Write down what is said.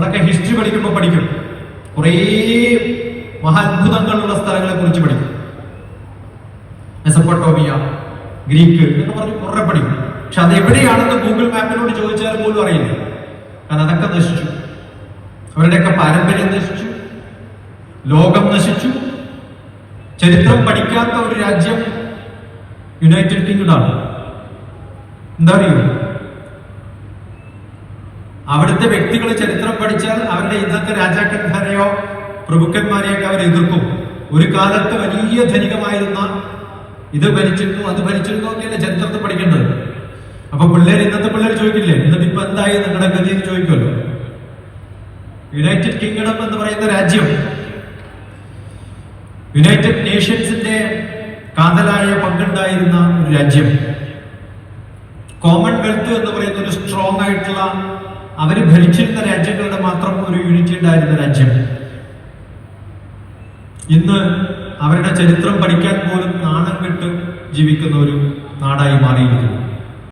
നമ്മളൊക്കെ ഹിസ്റ്ററി പഠിക്കുമ്പോൾ പഠിക്കും, കുറേ മഹാത്ഭുതങ്ങളുള്ള സ്ഥലങ്ങളെ കുറിച്ച് പഠിക്കും. മെസപ്പൊട്ടോമിയ, ഗ്രീക്ക് എന്ന് പറഞ്ഞ് കുറെ പഠിക്കും. പക്ഷെ അത് എവിടെയാണെന്ന് ഗൂഗിൾ മാപ്പിനോട് ചോദിച്ചാൽ പോലും അറിയില്ല. കാരണം അതൊക്കെ നശിച്ചു, അവരുടെയൊക്കെ പാരമ്പര്യം നശിച്ചു, ലോകം നശിച്ചു. ചരിത്രം പഠിക്കാത്ത ഒരു രാജ്യം യുണൈറ്റഡ് കിങ്ഡമാണ്. എന്താ അറിയൂ, അവിടുത്തെ വ്യക്തികൾ ചരിത്രം പഠിച്ചാൽ അവരുടെ ഇന്നത്തെ രാജാക്കന്മാരെയോ പ്രഭുക്കന്മാരെയൊക്കെ അവർ എതിർക്കും. ഒരു കാലത്ത് വലിയ ധനികമായിരുന്ന ഇത് ഭരിച്ചിരുന്നു അത് ഭരിച്ചിരുന്നു ഒക്കെയല്ലേ ചരിത്രത്തിൽ പഠിക്കേണ്ടത്. അപ്പൊ ഇന്നത്തെ പിള്ളേർ ചോദിക്കില്ലേ, എന്നിട്ട് ഇപ്പൊ എന്തായി നിങ്ങളുടെ ഗതി എന്ന് ചോദിക്കുമല്ലോ. യുണൈറ്റഡ് കിങ്ഡം എന്ന് പറയുന്ന രാജ്യം യുണൈറ്റഡ് നേഷൻസിന്റെ കാതലായ പങ്കുണ്ടായിരുന്ന ഒരു രാജ്യം, കോമൺവെൽത്ത് എന്ന് പറയുന്ന ഒരു സ്ട്രോങ് ആയിട്ടുള്ള അവര് ഭരിച്ചിരുന്ന രാജ്യങ്ങളുടെ മാത്രം ഒരു യൂണിറ്റി ഉണ്ടായിരുന്ന രാജ്യം, ഇന്ന് അവരുടെ ചരിത്രം പഠിക്കാൻ പോലും നാണം കെട്ട് ജീവിക്കുന്ന ഒരു നാടായി മാറിയിരിക്കുന്നു.